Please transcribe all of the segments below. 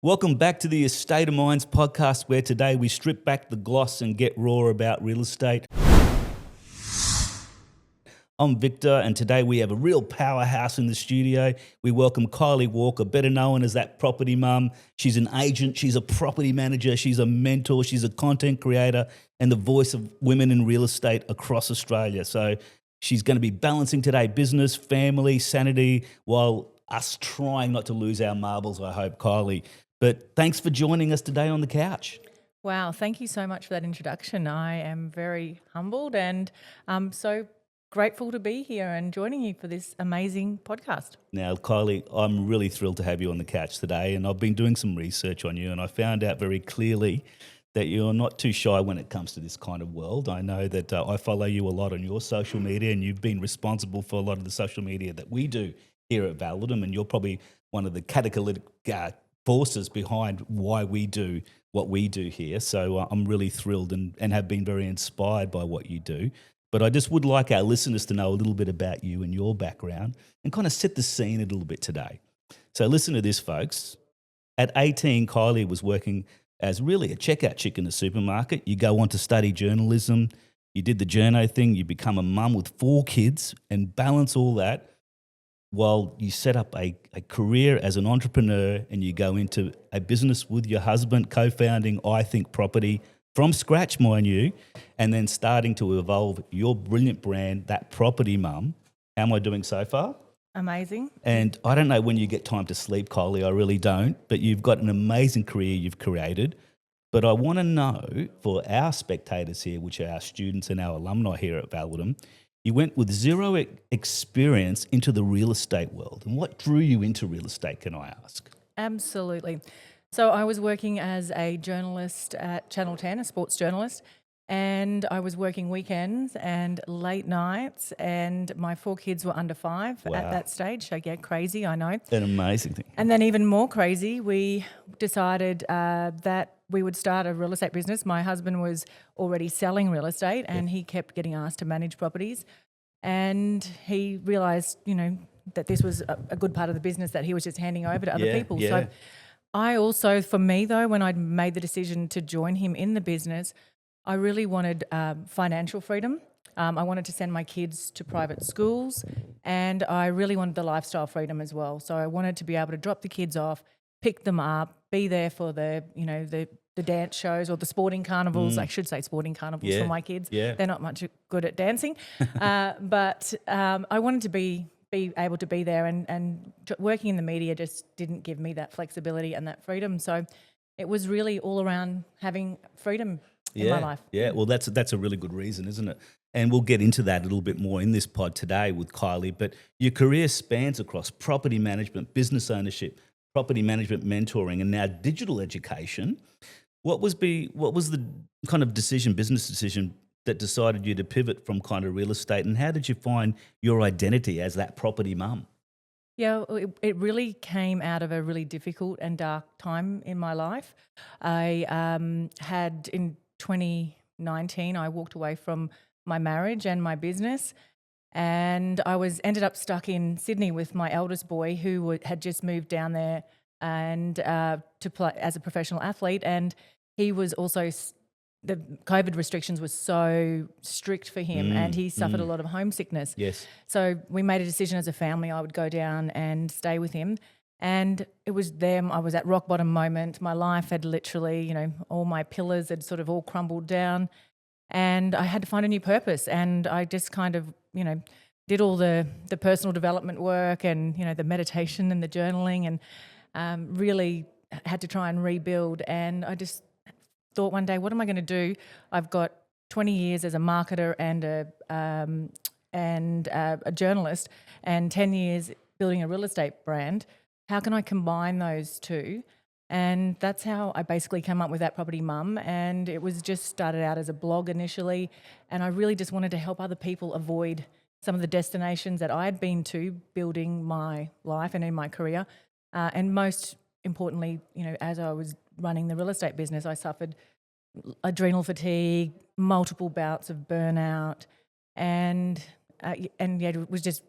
Welcome back to the Estate of Minds podcast, where today we strip back the gloss and get raw about real estate. I'm Victor, and today we have a real powerhouse in the studio. We welcome Kylie Walker, better known as that property mum. She's an agent, she's a property manager, she's a mentor, she's a content creator, and the voice of women in real estate across Australia. So she's going to be balancing today business, family, sanity, while us trying not to lose our marbles, I hope, Kylie. But thanks for joining us today on the couch. Wow, thank you so much for that introduction. I am very humbled and so grateful to be here and joining you for this amazing podcast. Now, Kylie, I'm really thrilled to have you on the couch today, and I've been doing some research on you, and I found out very clearly that you're not too shy when it comes to this kind of world. I know that I follow you a lot on your social media, and you've been responsible for a lot of the social media that we do here at Validum, and you're probably one of the catalytic forces behind why we do what we do here. So I'm really thrilled and have been very inspired by what you do. But I just would like our listeners to know a little bit about you and your background and kind of set the scene a little bit today. So listen to this, folks. At 18, Kylie was working as really a checkout chick in the supermarket. You go on to study journalism. You did the journo thing. You become a mum with 4 kids and balance all that while you set up a career as an entrepreneur, and you go into a business with your husband, co-founding I Think Property from scratch, mind you, and then starting to evolve your brilliant brand, That Property Mum. How am I doing so far? Amazing. And I don't know when you get time to sleep, Kylie, I really don't, but you've got an amazing career you've created. But I want to know, for our spectators here, which are our students and our alumni here at Validum, you went with zero experience into the real estate world. And what drew you into real estate, can I ask? Absolutely. So I was working as a journalist at Channel 10, a sports journalist, and I was working weekends and late nights, and my 4 kids were under 5 Wow. at that stage. So yeah, crazy, I know. An amazing thing. And then even more crazy, we decided that we would start a real estate business. My husband was already selling real estate, and he kept getting asked to manage properties. And he realised, that this was a good part of the business that he was just handing over to other people. Yeah. So I also, for me though, when I'd made the decision to join him in the business, I really wanted financial freedom. I wanted to send my kids to private schools, and I really wanted the lifestyle freedom as well. So I wanted to be able to drop the kids off, pick them up, be there for the dance shows or the sporting carnivals. I should say sporting carnivals for my kids. Yeah. They're not much good at dancing. But I wanted to be able to be there, and working in the media just didn't give me that flexibility and that freedom. So it was really all around having freedom in my life. Yeah, well, that's a really good reason, isn't it? And we'll get into that a little bit more in this pod today with Kylie. But your career spans across property management, business ownership, property management mentoring, and now digital education. What was the kind of business decision that decided you to pivot from kind of real estate, and how did you find your identity as that property mum? Yeah, it really came out of a really difficult and dark time in my life. I had in 2019, I walked away from my marriage and my business, and I ended up stuck in Sydney with my eldest boy, who had just moved down there and to play as a professional athlete, and he was also the COVID restrictions were so strict for him, and he suffered a lot of homesickness. Yes. So we made a decision as a family. I would go down and stay with him, and it was them. I was at rock bottom moment. My life had literally, all my pillars had sort of all crumbled down, and I had to find a new purpose. And I just kind of, did all the personal development work and the meditation and the journaling, and really had to try and rebuild. And I just thought one day, what am I going to do? I've got 20 years as a marketer and a journalist, and 10 years building a real estate brand. How can I combine those two? And that's how I basically came up with That Property Mum. And it was just started out as a blog initially, and I really just wanted to help other people avoid some of the destinations that I had been to building my life and in my career. And most importantly, as I was running the real estate business, I suffered adrenal fatigue, multiple bouts of burnout, and it was just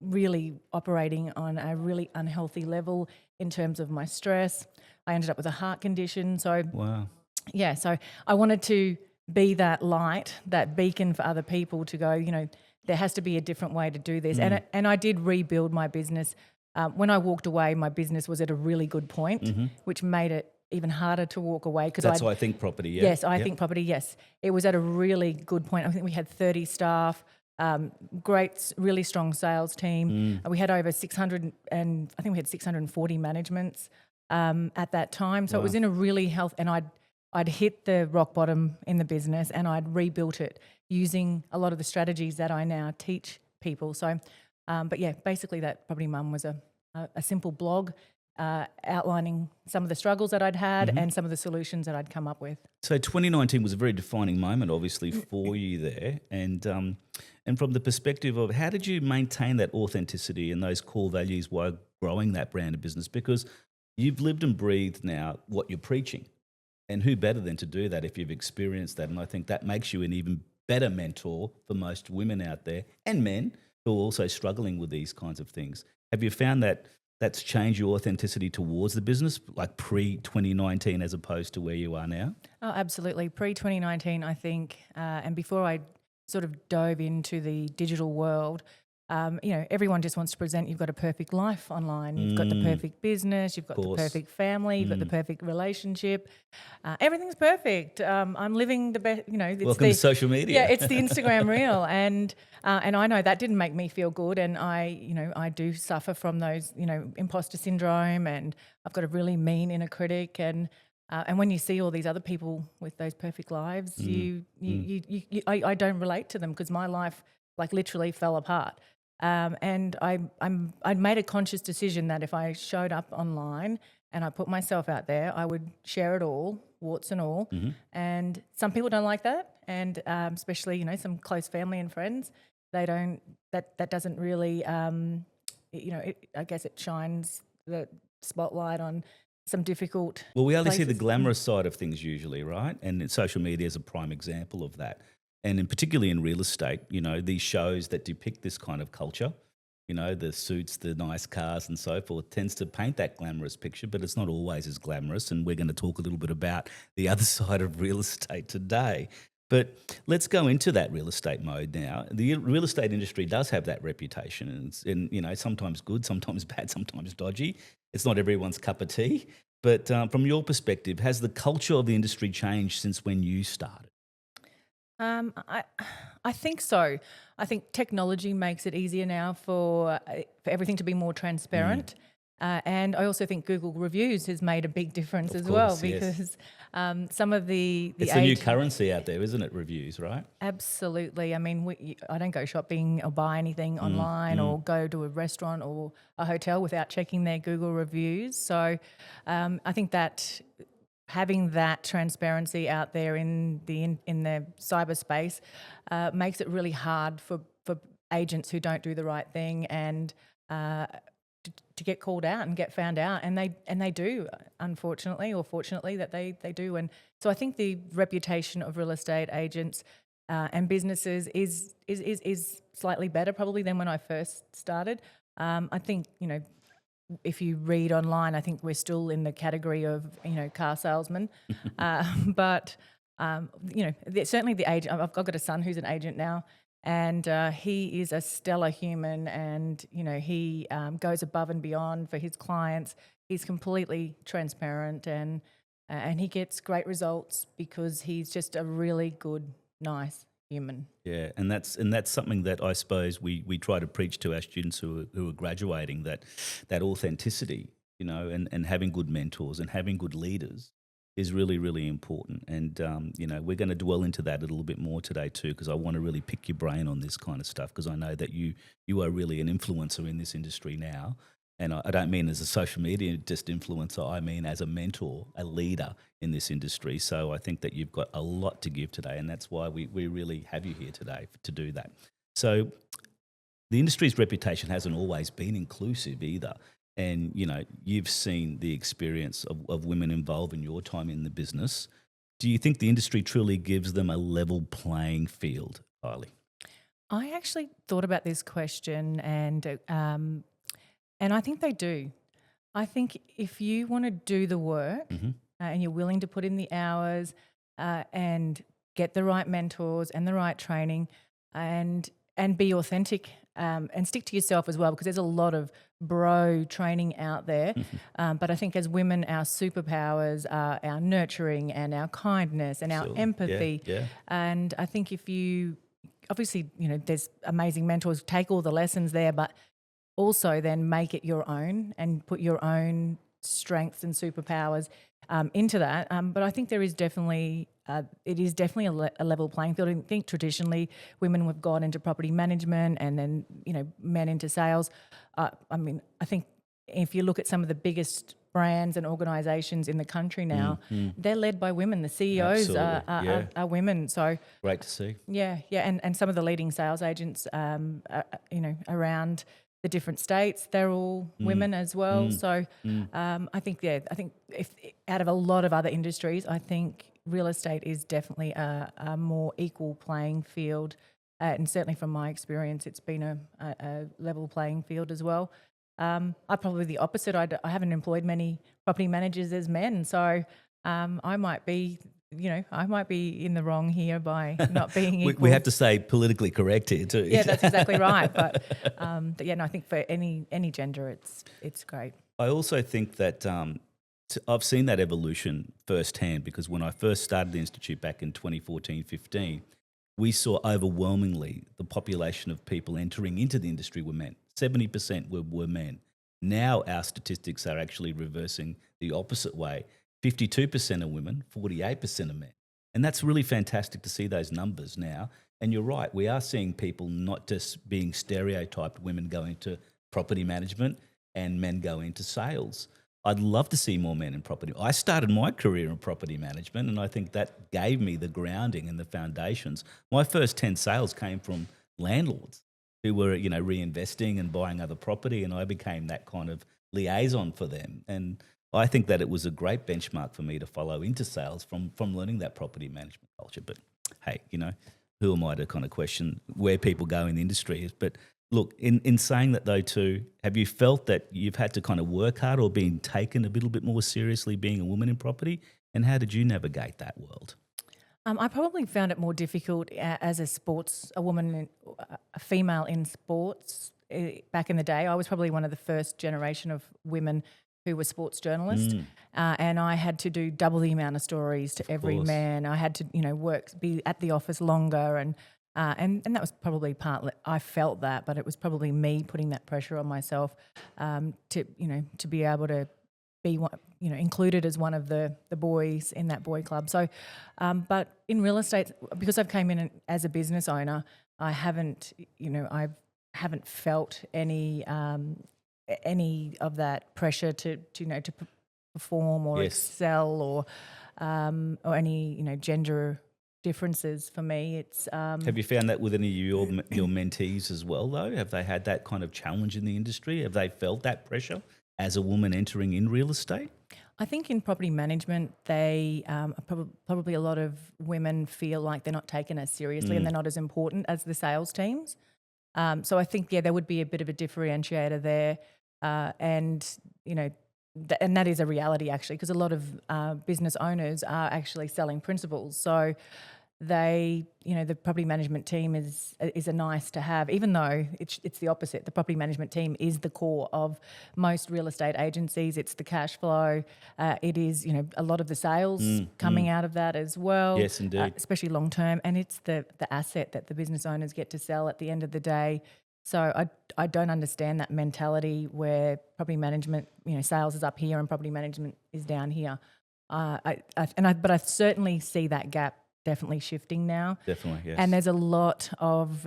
really operating on a really unhealthy level in terms of my stress. I ended up with a heart condition. So, Wow. yeah, so I wanted to be that light, that beacon for other people to go, there has to be a different way to do this. And I did rebuild my business. When I walked away, my business was at a really good point, which made it even harder to walk away. That's I think property, yeah. Yes, I think property, yes. It was at a really good point. I think we had 30 staff, great, really strong sales team. We had over 600 and I think we had 640 managements at that time. So it was in a really and I'd hit the rock bottom in the business and I'd rebuilt it using a lot of the strategies that I now teach people. So, but yeah, basically that Property Mum was a simple blog outlining some of the struggles that I'd had and some of the solutions that I'd come up with. So 2019 was a very defining moment, obviously, for you there. And from the perspective of how did you maintain that authenticity and those core values while growing that brand of business? Because you've lived and breathed now what you're preaching. And who better than to do that if you've experienced that? And I think that makes you an even better mentor for most women out there and men who are also struggling with these kinds of things. Have you found that that's changed your authenticity towards the business, like pre-2019 as opposed to where you are now? Oh, absolutely. Pre-2019, I think, and before I sort of dove into the digital world, everyone just wants to present you've got a perfect life online. You've got the perfect business. You've got the perfect family. You've got the perfect relationship. Everything's perfect. I'm living the best. Welcome to social media. Yeah, it's the Instagram reel, and I know that didn't make me feel good. And I do suffer from those, imposter syndrome, and I've got a really mean inner critic. And when you see all these other people with those perfect lives, I don't relate to them because my life literally fell apart. And I'd made a conscious decision that if I showed up online and I put myself out there, I would share it all, warts and all. And some people don't like that, and especially some close family and friends, they don't. That doesn't really, I guess it shines the spotlight on some difficult. Well, we only see places. the glamorous side of things usually, right? And social media is a prime example of that. And particularly in real estate, these shows that depict this kind of culture, the suits, the nice cars and so forth, tends to paint that glamorous picture, but it's not always as glamorous. And we're going to talk a little bit about the other side of real estate today. But let's go into that real estate mode now. The real estate industry does have that reputation, and sometimes good, sometimes bad, sometimes dodgy. It's not everyone's cup of tea. But from your perspective, has the culture of the industry changed since when you started? I think so. I think technology makes it easier now for everything to be more transparent. And I also think Google reviews has made a big difference as well, because some of it's a new currency out there, isn't it? Reviews, right? Absolutely. I mean, I don't go shopping or buy anything online or go to a restaurant or a hotel without checking their Google reviews. So I think that having that transparency out there in the cyberspace makes it really hard for agents who don't do the right thing and to get called out and get found out, and they do, unfortunately or fortunately, that they do. And so I think the reputation of real estate agents and businesses is slightly better probably than when I first started. I think if you read online, I think we're still in the category of car salesmen, but certainly the agent. I've got a son who's an agent now, and he is a stellar human, and he goes above and beyond for his clients. He's completely transparent, and he gets great results because he's just a really good, nice human. Yeah, and that's something that I suppose we try to preach to our students who are graduating, that authenticity, and having good mentors and having good leaders is really, really important. And, we're going to dwell into that a little bit more today too, because I want to really pick your brain on this kind of stuff, because I know that you are really an influencer in this industry now. And I don't mean as a social media just influencer, I mean as a mentor, a leader in this industry. So I think that you've got a lot to give today, and that's why we really have you here today to do that. So the industry's reputation hasn't always been inclusive either. And, you've seen the experience of women involved in your time in the business. Do you think the industry truly gives them a level playing field, Kylie? I actually thought about this question, and I think they do. I think if you want to do the work and you're willing to put in the hours and get the right mentors and the right training and be authentic and stick to yourself as well, because there's a lot of bro training out there. But I think as women, our superpowers are our nurturing and our kindness and our So, empathy. yeah. And I think if you obviously, there's amazing mentors, take all the lessons there, but also then make it your own and put your own strengths and superpowers into that. But I think there is definitely, it is definitely a level playing field. I think traditionally women have gone into property management and then, men into sales. I think if you look at some of the biggest brands and organisations in the country now, they're led by women. The CEOs Absolutely, are women. So Great to see. yeah, and some of the leading sales agents, around the different states, they're all women as well. So I think if out of a lot of other industries, I think real estate is definitely a more equal playing field, and certainly from my experience, it's been a level playing field as well. I'm probably the opposite. I haven't employed many property managers as men, so I might be. I might be in the wrong here by not being equal. We have to say politically correct here too. Yeah, that's exactly right. But yeah, no, I think for any gender, it's great. I also think that I've seen that evolution firsthand, because when I first started the Institute back in 2014-15, we saw overwhelmingly the population of people entering into the industry were men. 70% were men. Now our statistics are actually reversing the opposite way. 52% are women, 48% are men. And that's really fantastic to see those numbers now. And you're right, we are seeing people not just being stereotyped, women go into property management and men go into sales. I'd love to see more men in property. I started my career in property management, and I think that gave me the grounding and the foundations. My first 10 sales came from landlords who were, reinvesting and buying other property, and I became that kind of liaison for them. And I think that it was a great benchmark for me to follow into sales from learning that property management culture. But hey, who am I to kind of question where people go in the industry? But look, in saying that though too, have you felt that you've had to kind of work hard or been taken a little bit more seriously being a woman in property? And how did you navigate that world? I probably found it more difficult as a woman, a female in sports. Back in the day, I was probably one of the first generation of women who were sports journalists, and I had to do double the amount of stories to every man. I had to, be at the office longer, and that was probably partly, I felt that, but it was probably me putting that pressure on myself to be able to be included as one of the boys in that boy club. So, but in real estate, because I've came in as a business owner, I haven't felt any of that pressure to perform or excel or any gender differences for me. It's Have you found that with any of your mentees as well, though? Have they had that kind of challenge in the industry? Have they felt that pressure as a woman entering in real estate? I think in property management, they probably a lot of women feel like they're not taken as seriously and they're not as important as the sales teams. So I think, there would be a bit of a differentiator there. And that is a reality actually, because a lot of business owners are actually selling principals. So they, the property management team is a nice to have, even though it's the opposite. The property management team is the core of most real estate agencies. It's the cash flow. It is, a lot of the sales coming out of that as well. Yes, indeed. Especially long term. And it's the asset that the business owners get to sell at the end of the day. So I don't understand that mentality where property management, sales is up here and property management is down here. But I certainly see that gap definitely shifting now. Definitely, yes. And there's a lot of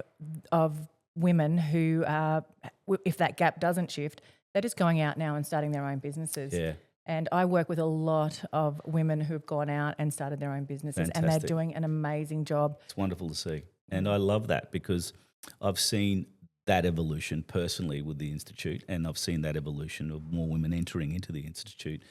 women who, if that gap doesn't shift, they're just going out now and starting their own businesses. Yeah. And I work with a lot of women who've gone out and started their own businesses. Fantastic. And they're doing an amazing job. It's wonderful to see. And I love that, because I've seen that evolution personally with the Institute, and I've seen that evolution of more women entering into the Institute,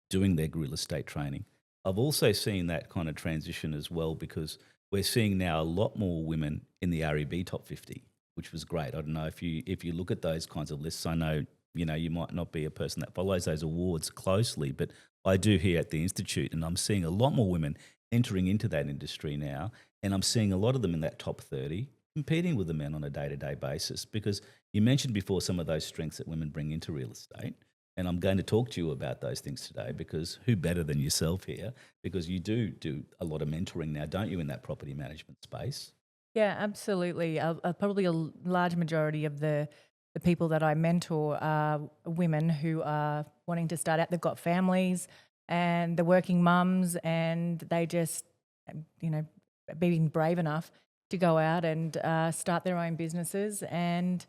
doing their real estate training. I've also seen that kind of transition as well, because we're seeing now a lot more women in the REB top 50, which was great. I don't know if you look at those kinds of lists. I know you might not be a person that follows those awards closely, but I do here at the Institute, and I'm seeing a lot more women entering into that industry now, and I'm seeing a lot of them in that top 30 competing with the men on a day-to-day basis, because you mentioned before some of those strengths that women bring into real estate. And I'm going to talk to you about those things today, because who better than yourself here? Because you do a lot of mentoring now, don't you, in that property management space? Yeah, absolutely. Probably a large majority of the people that I mentor are women who are wanting to start out. They've got families and they're working mums, and they just, being brave enough to go out and start their own businesses. And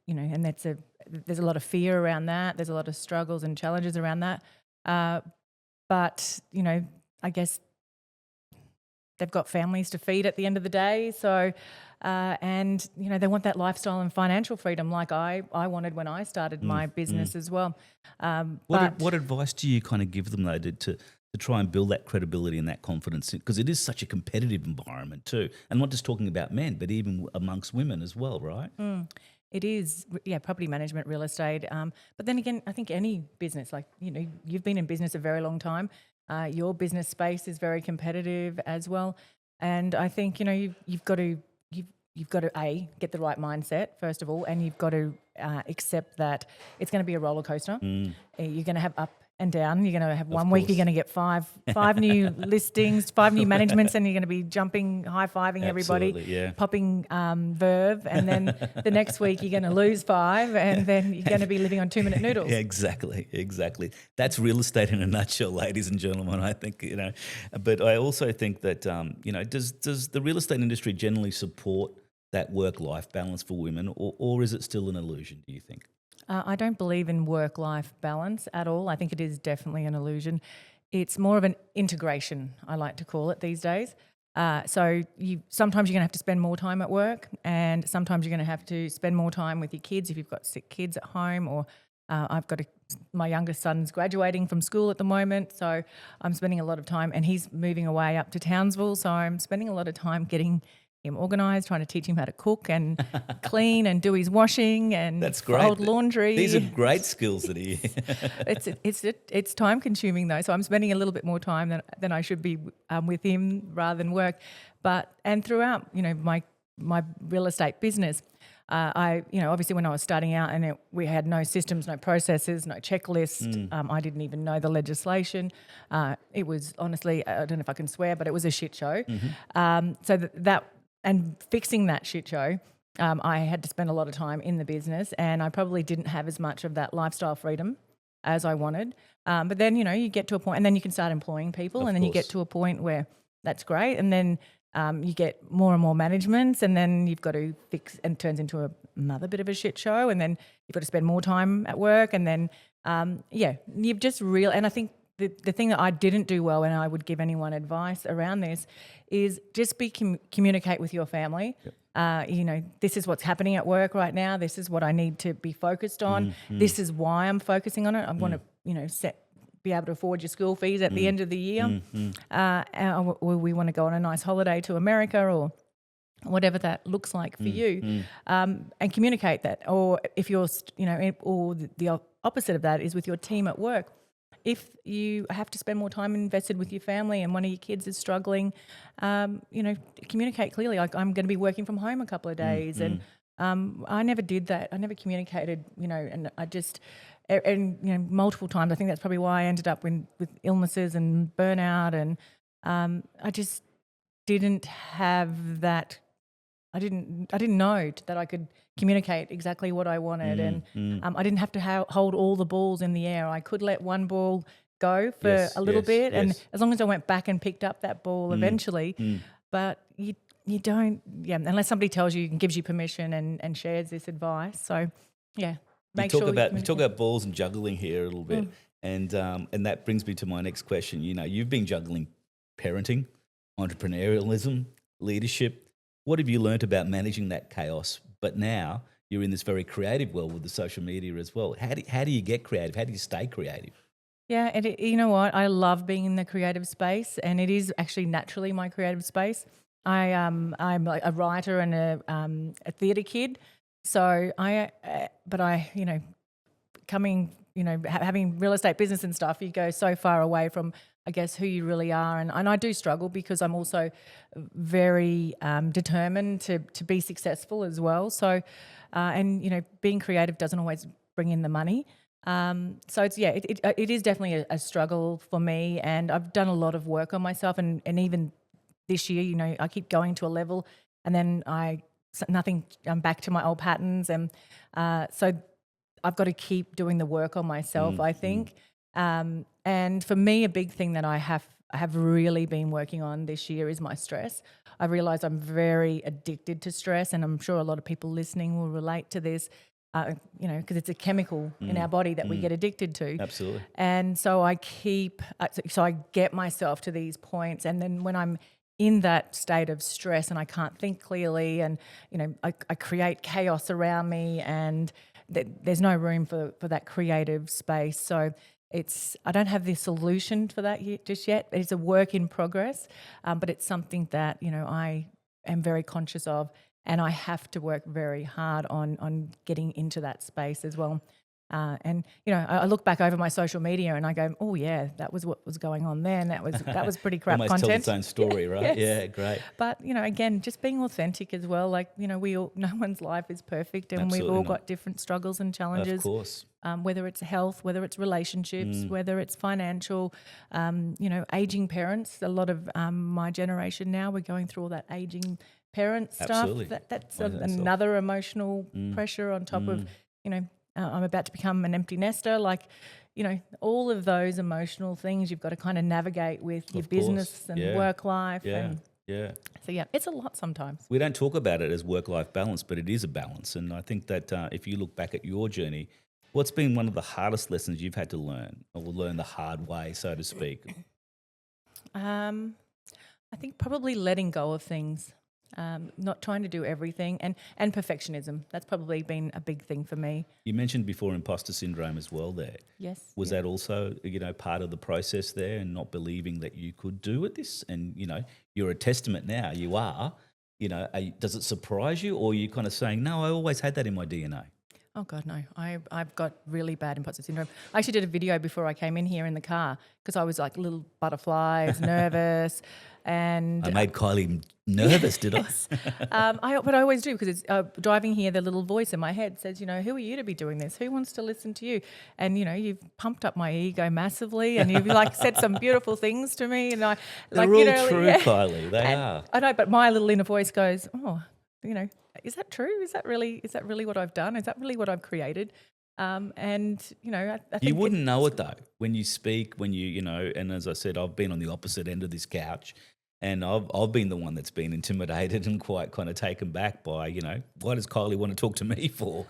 and there's a lot of fear around that. There's a lot of struggles and challenges around that. But I guess they've got families to feed at the end of the day. So, and they want that lifestyle and financial freedom, like I wanted when I started my business as well. What advice do you kind of give them though to try and build that credibility and that confidence? Because it is such a competitive environment too, and not just talking about men, but even amongst women as well, right? It is, property management, real estate. But then again, I think any business, like, you've been in business a very long time. Your business space is very competitive as well. And I think, you've got to get the right mindset, first of all, and you've got to accept that it's going to be a roller coaster. You're going to have up and down. You're going to have one week, you're going to get five new listings, 5 new managements, and you're going to be jumping, high-fiving everybody, popping verve, and then the next week you're going to lose 5, and then you're going to be living on 2-minute noodles. Yeah, exactly. That's real estate in a nutshell, ladies and gentlemen. I think, but I also think that, does the real estate industry generally support that work-life balance for women, or is it still an illusion, do you think? I don't believe in work-life balance at all. I think it is definitely an illusion. It's more of an integration, I like to call it these days. So sometimes you're going to have to spend more time at work, and sometimes you're going to have to spend more time with your kids if you've got sick kids at home, or I've got my youngest son's graduating from school at the moment, so I'm spending a lot of time, and he's moving away up to Townsville, so I'm spending a lot of time getting him organised, trying to teach him how to cook and clean and do his washing and fold laundry. These are great skills that he. It's time consuming though, so I'm spending a little bit more time than I should be with him rather than work. And throughout my real estate business, I obviously when I was starting out and we had no systems, no processes, no checklist. I didn't even know the legislation. It was honestly, I don't know if I can swear, but it was a shit show. So that. And fixing that shit show, I had to spend a lot of time in the business, and I probably didn't have as much of that lifestyle freedom as I wanted. But then, you get to a point, and then you can start employing people, and then you get to a point where that's great, and then you get more and more managements, and then you've got to fix, and it turns into another bit of a shit show, and then you've got to spend more time at work, and then, you've just and I think the thing that I didn't do well, and I would give anyone advice around this, is just communicate with your family. This is what's happening at work right now. This is what I need to be focused on. This is why I'm focusing on it. I want to, be able to afford your school fees at the end of the year. We want to go on a nice holiday to America or whatever that looks like for you, and communicate that. Or if you're, or the opposite of that is with your team at work. If you have to spend more time invested with your family and one of your kids is struggling, communicate clearly. Like, I'm going to be working from home a couple of days. And I never did that. I never communicated, and I just, and multiple times. I think that's probably why I ended up with illnesses and burnout. And I just didn't have that. I didn't know that I could communicate exactly what I wanted, and I didn't have to hold all the balls in the air. I could let one ball go for a little bit, and as long as I went back and picked up that ball eventually. But you don't, unless somebody tells you and gives you permission and shares this advice. So we talk about balls and juggling here a little bit, and that brings me to my next question. You've been juggling parenting, entrepreneurialism, leadership. What have you learnt about managing that chaos? But now you're in this very creative world with the social media as well. How do you get creative? How do you stay creative? Yeah, and you know what? I love being in the creative space, and it is actually naturally my creative space. I'm like a writer and a theatre kid, so having real estate business and stuff, you go so far away from, I guess, who you really are. And I do struggle because I'm also very determined to be successful as well. So, being creative doesn't always bring in the money. So it is definitely a struggle for me, and I've done a lot of work on myself, and even this year, I keep going to a level, and then I'm back to my old patterns, and so I've got to keep doing the work on myself, I think. And for me, a big thing that I have really been working on this year is my stress. I realise I'm very addicted to stress, and I'm sure a lot of people listening will relate to this, because it's a chemical in our body that we get addicted to. Absolutely. And so I get myself to these points, and then when I'm in that state of stress and I can't think clearly, and I create chaos around me, and there's no room for that creative space. So I don't have the solution for that just yet. It's a work in progress, but it's something that I am very conscious of, and I have to work very hard on getting into that space as well. I look back over my social media and I go, oh yeah, that was what was going on then. That was pretty crap Almost content. tells its own story, right? Yes. Yeah, great. But again, just being authentic as well. Like no one's life is perfect, and Absolutely we've all not. got different struggles and challenges. Of course. Whether it's health, whether it's relationships, whether it's financial, aging parents. A lot of my generation now, we're going through all that aging parent stuff. Absolutely. That's another emotional pressure on top of I'm about to become an empty nester. Like, all of those emotional things you've got to kind of navigate with your business and work life. Yeah. So, it's a lot sometimes. We don't talk about it as work-life balance, but it is a balance. And I think that if you look back at your journey, what's been one of the hardest lessons you've had to learn, or learn the hard way, so to speak? I think probably letting go of things. Not trying to do everything, and perfectionism. That's probably been a big thing for me. You mentioned before imposter syndrome as well there. Yes. Was that also, part of the process there, and not believing that you could do it this? And, you're a testament now, you are. Does it surprise you, or are you kind of saying, no, I always had that in my DNA? Oh, God, no. I've got really bad imposter syndrome. I actually did a video before I came in here in the car because I was like little butterflies, nervous. And I made Kylie nervous, did I? But I always do, because it's driving here, the little voice in my head says, who are you to be doing this? Who wants to listen to you? And, you've pumped up my ego massively, and you've said some beautiful things to me. And They're all true, Kylie. They are. I know, but my little inner voice goes, oh, is that true? Is that really what I've done? Is that really what I've created? I think you wouldn't know it though when you speak, when and as I said, I've been on the opposite end of this couch, and I've been the one that's been intimidated and quite kind of taken back by, why does Kylie want to talk to me for?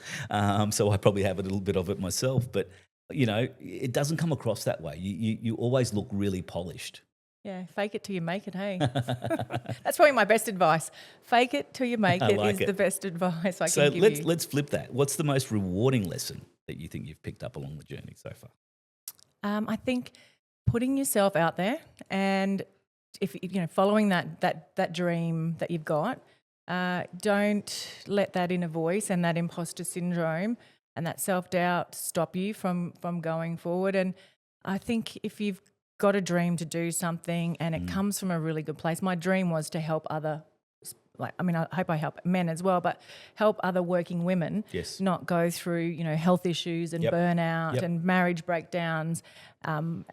So I probably have a little bit of it myself, but it doesn't come across that way. You always look really polished. Yeah, fake it till you make it, hey? That's probably my best advice. Fake it till you make it is the best advice I can give you. So let's flip that. What's the most rewarding lesson that you think you've picked up along the journey so far? I think putting yourself out there, and if following that dream that you've got, don't let that inner voice and that imposter syndrome and that self-doubt stop you from going forward. And I think if you've got a dream to do something and it comes from a really good place. My dream was to help I hope I help men as well, but help other working women not go through, health issues and burnout and marriage breakdowns, and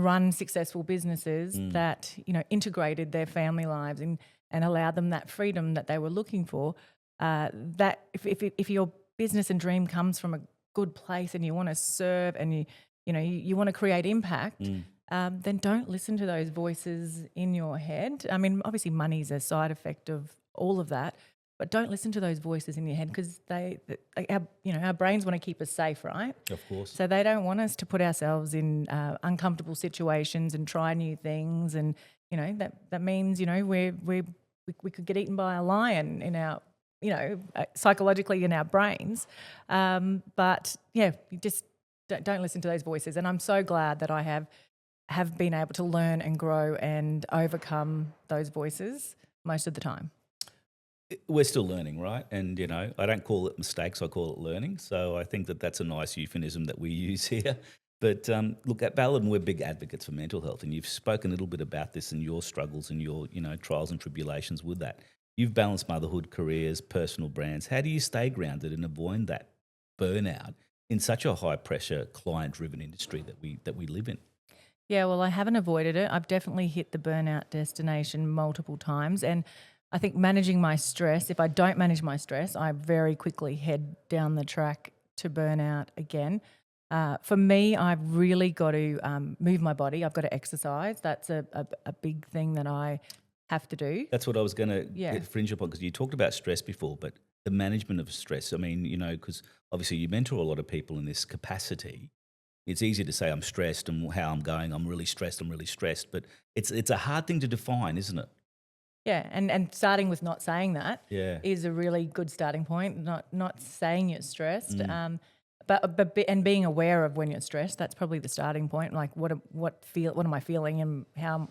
run successful businesses that, integrated their family lives and allowed them that freedom that they were looking for. That if your business and dream comes from a good place and you want to serve and you want to create impact, then don't listen to those voices in your head. I mean, obviously money is a side effect of all of that, but don't listen to those voices in your head, because our brains want to keep us safe, right? Of course. So they don't want us to put ourselves in uncomfortable situations and try new things, and that means we could get eaten by a lion in our psychologically in our brains, but you just don't listen to those voices. And I'm so glad that I have been able to learn and grow and overcome those voices. most of the time. We're still learning, right? And, I don't call it mistakes, I call it learning. So I think that that's a nice euphemism that we use here. But look, at Validum, we're big advocates for mental health. And you've spoken a little bit about this and your struggles and your, trials and tribulations with that. You've balanced motherhood, careers, personal brands. How do you stay grounded and avoid that burnout in such a high pressure, client driven industry that we live in? Yeah, well, I haven't avoided it. I've definitely hit the burnout destination multiple times. And I think managing my stress, if I don't manage my stress, I very quickly head down the track to burnout again. For me, I've really got to move my body. I've got to exercise. That's a big thing that I have to do. That's what I was going to Yeah. fringe upon, because you talked about stress before, but the management of stress. I mean, because obviously you mentor a lot of people in this capacity. It's easy to say I'm stressed and how I'm going. I'm really stressed. But it's a hard thing to define, isn't it? Yeah, and starting with not saying that Yeah. is a really good starting point. Not saying you're stressed, but being aware of when you're stressed. That's probably the starting point. Like what am I feeling, and how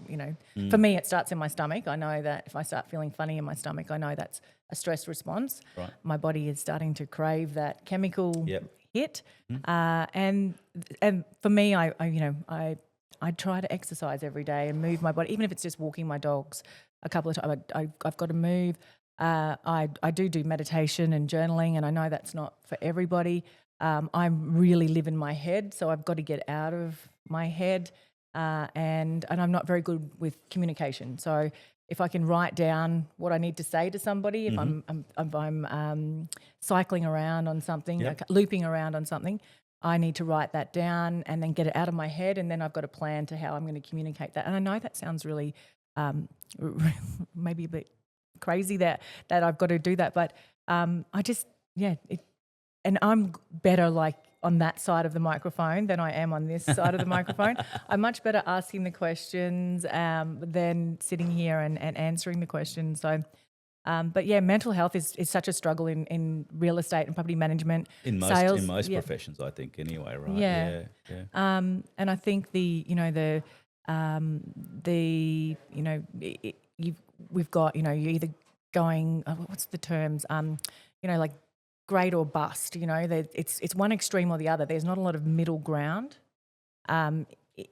For me, it starts in my stomach. I know that if I start feeling funny in my stomach, I know that's a stress response. Right. My body is starting to crave that chemical Yep. hit, and for me, I try to exercise every day and move my body, even if it's just walking my dogs a couple of times. I've got to move. I do meditation and journaling, and I know that's not for everybody. I really live in my head, so I've got to get out of my head, and I'm not very good with communication. So if I can write down what I need to say to somebody, if I'm cycling around on something, Yep. looping around on something, I need to write that down and then get it out of my head, and then I've got a plan to how I'm going to communicate that. And I know that sounds really maybe a bit crazy that I've got to do that, but I just and I'm better like on that side of the microphone than I am on this side of the microphone. I'm much better asking the questions than sitting here and answering the questions. So, but yeah, mental health is such a struggle in real estate and property management, In sales. most professions, I think, anyway, right? Yeah. Yeah. And I think we've got, you're either going, what's the terms? Like great or bust, it's one extreme or the other. There's not a lot of middle ground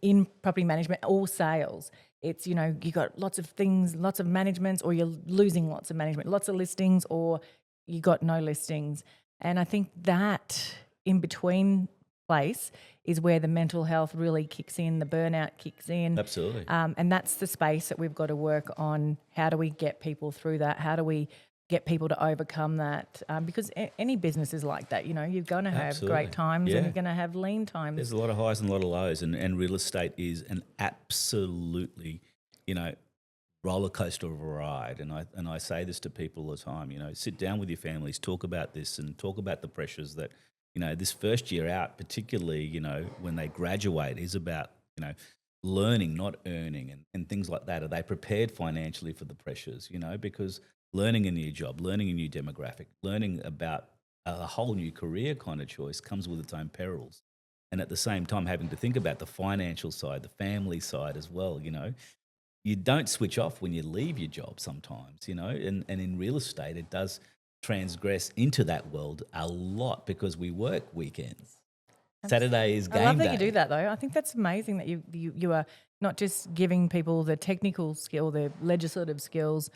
in property management or sales. It's, you got lots of things, lots of managements, or you're losing lots of management, lots of listings, or you got no listings. And I think that in between place is where the mental health really kicks in, the burnout kicks in. Absolutely. And that's the space that we've got to work on. How do we get people through that? How do we get people to overcome that? Because any business is like that. You're going to have Absolutely. great times Yeah. and you're going to have lean times. There's a lot of highs and a lot of lows, and real estate is an absolutely, roller coaster of a ride. And I say this to people all the time. Sit down with your families, talk about this, and talk about the pressures that this first year out, particularly when they graduate, is about learning, not earning, and things like that. Are they prepared financially for the pressures? Because learning a new job, learning a new demographic, learning about a whole new career kind of choice comes with its own perils. And at the same time, having to think about the financial side, the family side as well. You don't switch off when you leave your job sometimes, and in real estate, it does transgress into that world a lot because we work weekends. Saturday is game day. I love that you do that, though. I think that's amazing that you are not just giving people the technical skill, the legislative skills,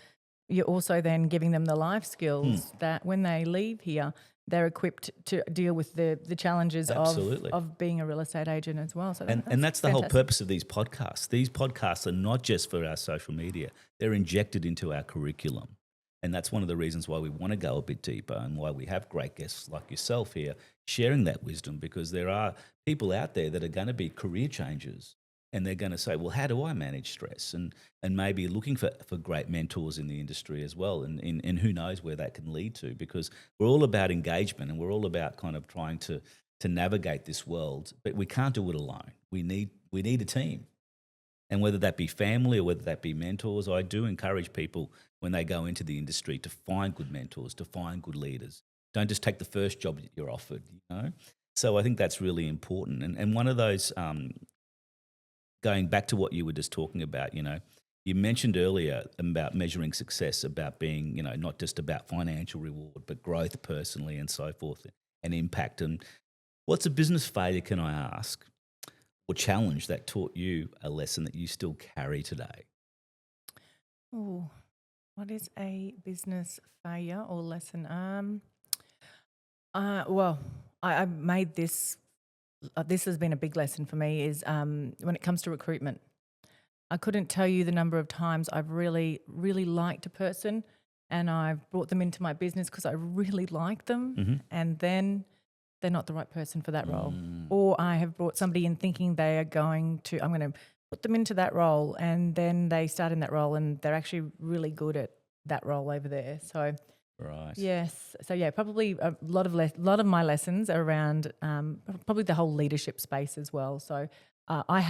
you're also then giving them the life skills that when they leave here, they're equipped to deal with the challenges of being a real estate agent as well. So and that's the whole purpose of these podcasts. These podcasts are not just for our social media. They're injected into our curriculum. And that's one of the reasons why we want to go a bit deeper and why we have great guests like yourself here sharing that wisdom, because there are people out there that are going to be career changers, and they're going to say, well, how do I manage stress? And maybe looking for great mentors in the industry as well. And who knows where that can lead to, because we're all about engagement and we're all about kind of trying to navigate this world, but we can't do it alone. We need a team. And whether that be family or whether that be mentors, I do encourage people when they go into the industry to find good mentors, to find good leaders. Don't just take the first job that you're offered, So I think that's really important. And one of those, going back to what you were just talking about, You mentioned earlier about measuring success, about being, not just about financial reward, but growth personally and so forth and impact. And what's a business failure, can I ask, or challenge that taught you a lesson that you still carry today? Oh, what is a business failure or lesson? Well, I made this. This has been a big lesson for me. Is when it comes to recruitment. I couldn't tell you the number of times I've really, really liked a person, and I've brought them into my business because I really like them, Mm-hmm. and then they're not the right person for that role. Mm. Or I have brought somebody in thinking I'm going to put them into that role, and then they start in that role and they're actually really good at that role over there. So Right. yes, so yeah, probably a lot of my lessons are around probably the whole leadership space as well. So I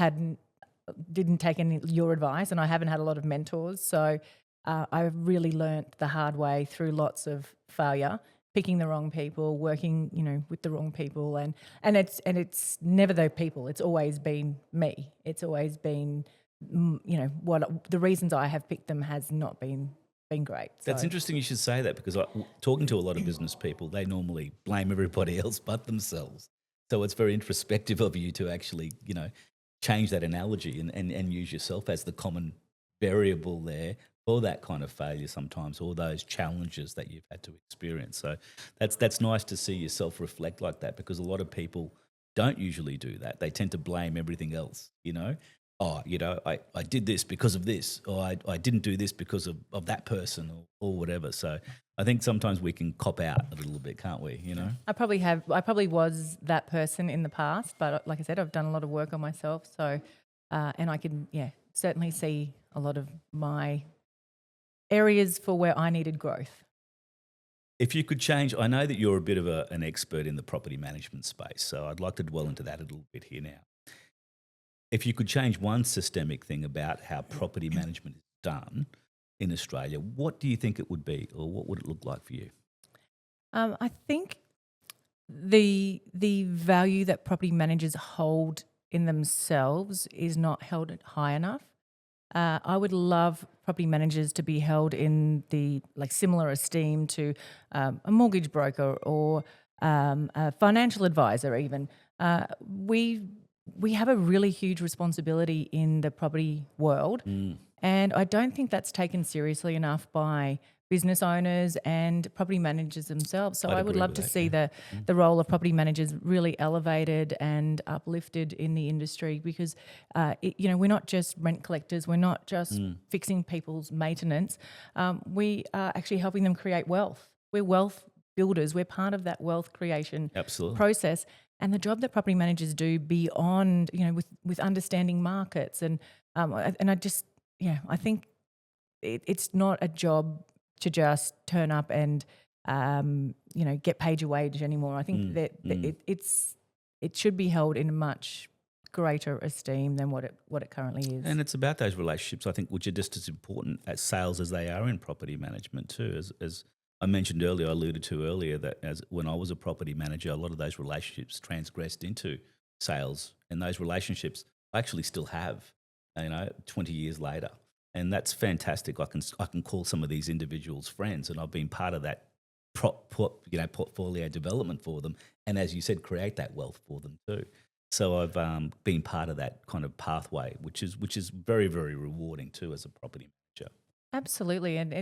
didn't take any your advice, and I haven't had a lot of mentors. So I've really learnt the hard way through lots of failure, picking the wrong people, working with the wrong people, and it's never the people. It's always been me. It's always been what the reasons I have picked them has not been great. That's So interesting you should say that, because talking to a lot of business people, they normally blame everybody else but themselves. So it's very introspective of you to actually, change that analogy and use yourself as the common variable there for that kind of failure sometimes, or those challenges that you've had to experience. So that's nice to see yourself reflect like that, because a lot of people don't usually do that. They tend to blame everything else. Oh, I did this because of this, or I didn't do this because of that person, or whatever. So I think sometimes we can cop out a little bit, can't we? I probably was that person in the past, but like I said, I've done a lot of work on myself. So, and I can, certainly see a lot of my areas for where I needed growth. If you could change, I know that you're a bit of an expert in the property management space, so I'd like to dwell into that a little bit here now. If you could change one systemic thing about how property management is done in Australia, what do you think it would be, or what would it look like for you? I think the value that property managers hold in themselves is not held high enough. I would love property managers to be held in the similar esteem to a mortgage broker or a financial advisor. Even we have a really huge responsibility in the property world, and I don't think that's taken seriously enough by business owners and property managers themselves. So I'd I would agree love with to that, see yeah. the role of property managers really elevated and uplifted in the industry, because we're not just rent collectors, we're not just fixing people's maintenance. We are actually helping them create wealth. We're wealth builders. We're part of that wealth creation Absolutely. process. And the job that property managers do beyond, with understanding markets I think it's not a job to just turn up and get paid your wage anymore. I think that it should be held in a much greater esteem than what it currently is. And it's about those relationships, I think, which are just as important at sales as they are in property management too. As I mentioned earlier, I alluded to earlier, that as when I was a property manager, a lot of those relationships transgressed into sales, and those relationships I actually still have, 20 years later. And that's fantastic. I can call some of these individuals friends, and I've been part of that portfolio development for them, and as you said, create that wealth for them too. So I've been part of that kind of pathway, which is very, very rewarding too as a property manager. Absolutely, and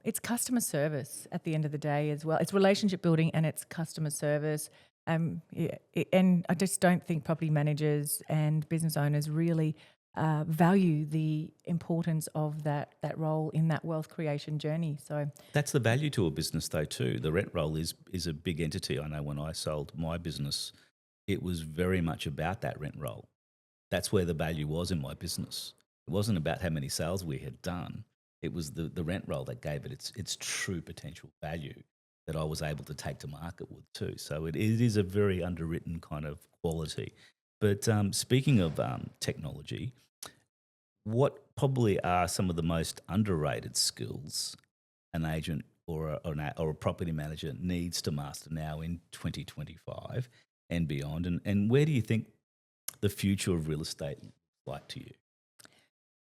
it's customer service at the end of the day as well. It's relationship building and it's customer service. And I just don't think property managers and business owners really value the importance of that role in that wealth creation journey. So That's the value to a business though too. The rent roll is a big entity. I know when I sold my business, it was very much about that rent roll. That's where the value was in my business. It wasn't about how many sales we had done. It was the rent roll that gave it its true potential value that I was able to take to market with too. So it is a very underwritten kind of quality. But speaking of technology, what probably are some of the most underrated skills an agent or a property manager needs to master now in 2025 and beyond? And where do you think the future of real estate looks like to you?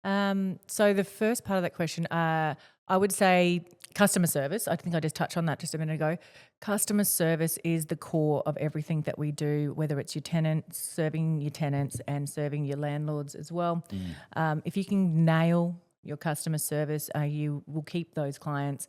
So the first part of that question, I would say customer service. I think I just touched on that just a minute ago. Customer service is the core of everything that we do, whether it's your tenants, serving your tenants and serving your landlords as well. If you can nail your customer service, you will keep those clients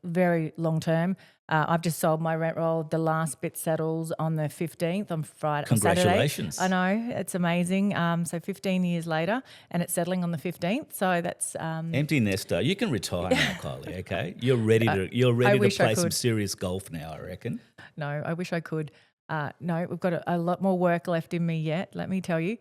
very long term. I've just sold my rent roll. The last bit settles on the 15th on Friday. Congratulations. Saturday. I know, it's amazing. So 15 years later, and it's settling on the 15th. So that's Empty nester. You can retire now, Kylie. Okay, you're ready to play some serious golf now, I reckon. No, I wish I could. No, we've got a lot more work left in me yet, let me tell you.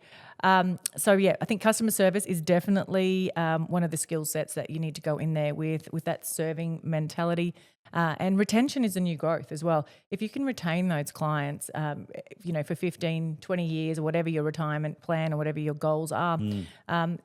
So, yeah, I think customer service is definitely one of the skill sets that you need to go in there with that serving mentality. And retention is a new growth as well. If you can retain those clients, for 15, 20 years or whatever your retirement plan or whatever your goals are,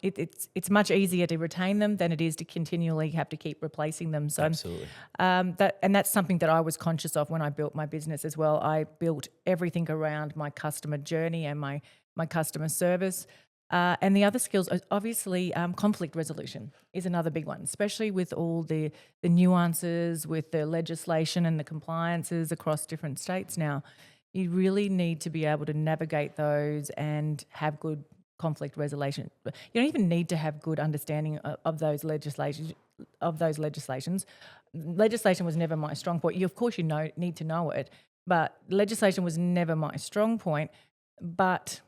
it's much easier to retain them than it is to continually have to keep replacing them. So, absolutely. That's something that I was conscious of when I built my business as well. I built everything around my customer journey and my customer service. And the other skills, obviously, conflict resolution is another big one, especially with all the nuances with the legislation and the compliances across different states now. You really need to be able to navigate those and have good conflict resolution. You don't even need to have good understanding of those legislations. Legislation was never my strong point. Of course, need to know it, but legislation was never my strong point.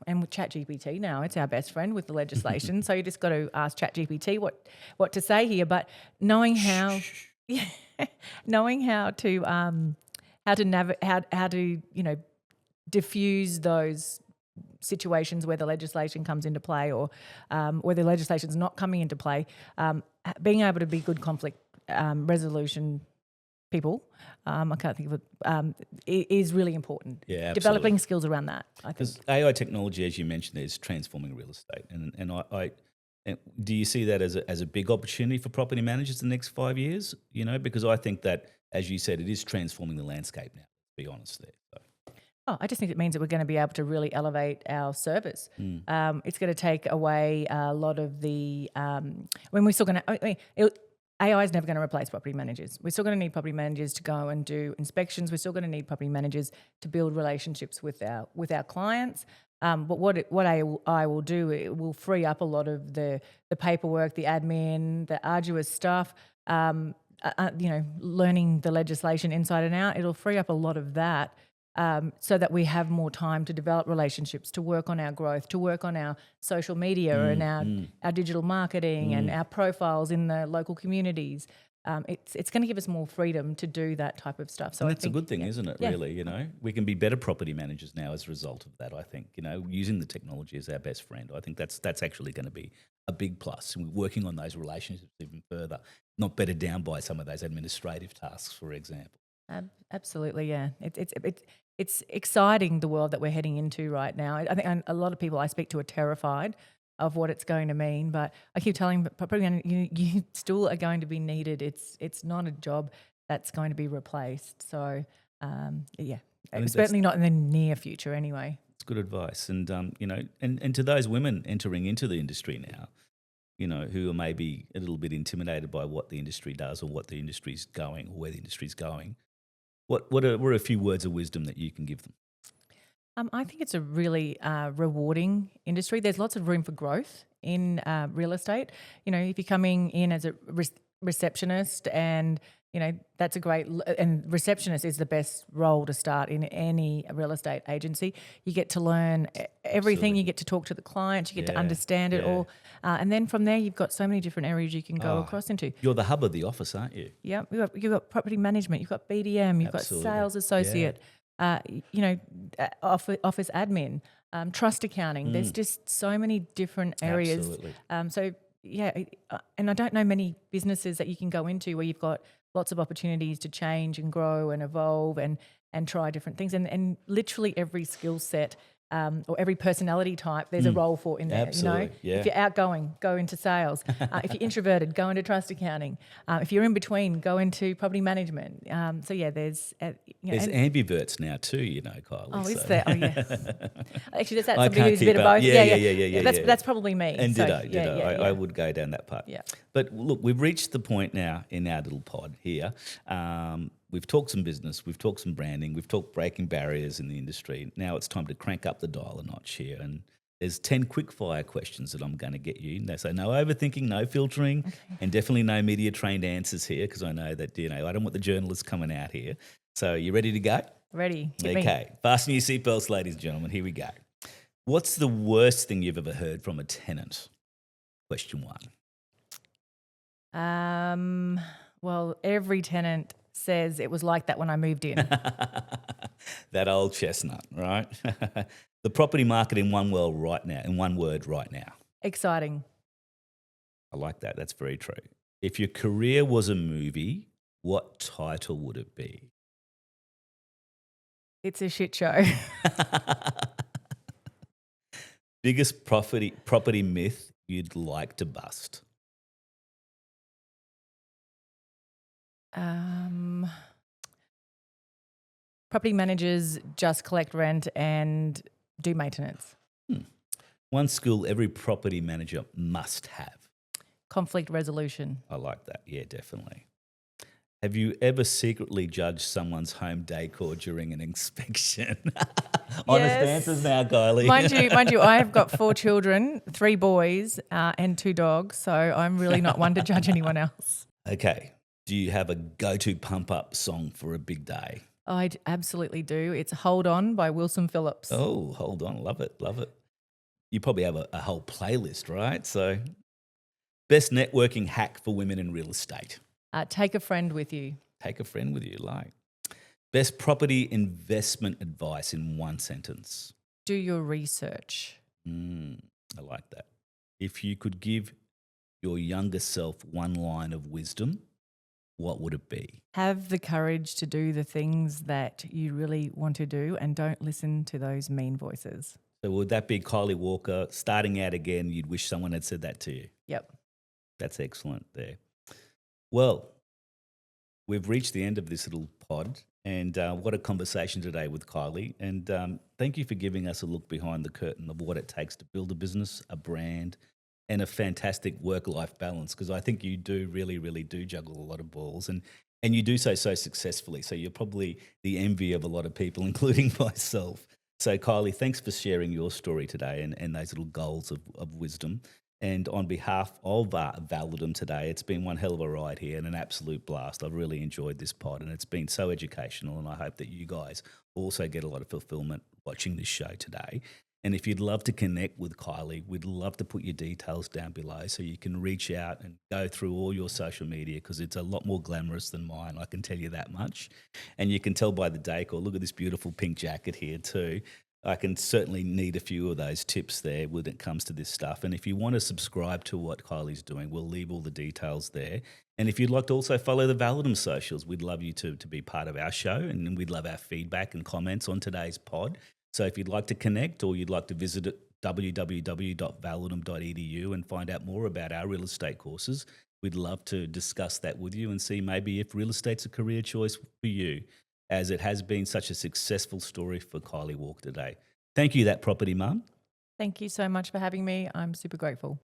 And with ChatGPT now, it's our best friend with the legislation. So you just got to ask ChatGPT what to say here. But knowing how to diffuse those situations where the legislation comes into play or where the legislation's not coming into play, being able to be good conflict resolution people, I can't think of it, is really important. Yeah, absolutely. Developing skills around that, I think. Because AI technology, as you mentioned, is transforming real estate. And I do you see that as a big opportunity for property managers in the next 5 years? Because I think that, as you said, it is transforming the landscape now, to be honest there. So. Oh, I just think it means that we're going to be able to really elevate our service. It's going to take away a lot of the when we're still going to. AI is never going to replace property managers. We're still going to need property managers to go and do inspections. We're still going to need property managers to build relationships with our clients. But what AI will do, it will free up a lot of the paperwork, the admin, the arduous stuff. Learning the legislation inside and out. It'll free up a lot of that. So that we have more time to develop relationships, to work on our growth, to work on our social media and our digital marketing and our profiles in the local communities. It's going to give us more freedom to do that type of stuff. So and that's a good thing, isn't it, really? We can be better property managers now as a result of that, I think. Using the technology as our best friend. I think that's actually going to be a big plus. And we're working on those relationships even further, not better down by some of those administrative tasks, for example. Absolutely, yeah. It's exciting, the world that we're heading into right now. I think a lot of people I speak to are terrified of what it's going to mean, but I keep telling them, probably you still are going to be needed. It's not a job that's going to be replaced. So, certainly not in the near future anyway. It's good advice. And, and to those women entering into the industry now, who are maybe a little bit intimidated by what the industry does or what the industry's going or where the industry's going, what are a few words of wisdom that you can give them? I think it's a really rewarding industry. There's lots of room for growth in real estate. If you're coming in as a receptionist and, that's a great, and receptionist is the best role to start in any real estate agency. You get to learn everything. Absolutely. You get to talk to the client. You get to understand it all. And then from there, you've got so many different areas you can go across into. You're the hub of the office, aren't you? Yeah. You've got property management. You've got BDM. You've got sales associate. Office admin, trust accounting. There's just so many different areas. Absolutely. And I don't know many businesses that you can go into where you've got lots of opportunities to change and grow and evolve and try different things. And literally every skill set or every personality type, there's a role for in there. Absolutely, You know, yeah. if you're outgoing, go into sales. If you're introverted, go into trust accounting. If you're in between, go into property management. So yeah, there's There's ambiverts now too, you know, Kylie. oh, is so. there? Oh, yes. Actually, that's I somebody can't who's a keep bit of up. both. Yeah. That's probably me. And So, ditto. I would go down that part. Yeah. But look, we've reached the point now in our little pod here. We've talked some business, we've talked some branding, we've talked breaking barriers in the industry. Now it's time to crank up the dial a notch here. And there's 10 quick fire questions that I'm going to get you. So no overthinking, no filtering, and definitely no media trained answers here, because I know that, I don't want the journalists coming out here. So you ready to go? Ready. Hit me. Okay. Fasten your seatbelts, ladies and gentlemen. Here we go. What's the worst thing you've ever heard from a tenant? Question one. Well, every tenant says it was like that when I moved in. That old chestnut, right? The property market in one word right now. Exciting. I like that. That's very true. If your career was a movie, what title would it be? It's a shit show. Biggest property myth you'd like to bust? Property managers just collect rent and do maintenance. One skill every property manager must have. Conflict resolution. I like that. Yeah, definitely. Have you ever secretly judged someone's home decor during an inspection? Honest answers now, Kylie. Mind you, I have got 4 children, 3 boys and 2 dogs, so I'm really not one to judge anyone else. Okay. Do you have a go-to pump-up song for a big day? I absolutely do. It's Hold On by Wilson Phillips. Oh, hold on. Love it. You probably have a whole playlist, right? So, best networking hack for women in real estate? Take a friend with you. Take a friend with you, like. Best property investment advice in one sentence? Do your research. I like that. If you could give your younger self one line of wisdom, what would it be? Have the courage to do the things that you really want to do and don't listen to those mean voices. So would that be Kylie Walker, starting out again, you'd wish someone had said that to you? Yep. That's excellent there. Well, we've reached the end of this little pod, and what a conversation today with Kylie. And thank you for giving us a look behind the curtain of what it takes to build a business, a brand, and a fantastic work-life balance, because I think you do really, really do juggle a lot of balls, and you do so successfully. So you're probably the envy of a lot of people, including myself. So Kylie, thanks for sharing your story today and those little goals of wisdom. And on behalf of Validum today, it's been one hell of a ride here and an absolute blast. I've really enjoyed this pod, and it's been so educational, and I hope that you guys also get a lot of fulfillment watching this show today. And if you'd love to connect with Kylie, we'd love to put your details down below so you can reach out and go through all your social media, because it's a lot more glamorous than mine, I can tell you that much. And you can tell by the decor. Look at this beautiful pink jacket here too. I can certainly need a few of those tips there when it comes to this stuff. And if you want to subscribe to what Kylie's doing, we'll leave all the details there. And if you'd like to also follow the Validum socials, we'd love you to be part of our show, and we'd love our feedback and comments on today's pod. So if you'd like to connect, or you'd like to visit www.validum.edu and find out more about our real estate courses, we'd love to discuss that with you and see maybe if real estate's a career choice for you, as it has been such a successful story for Kylie Walker today. Thank you, that property mum. Thank you so much for having me. I'm super grateful.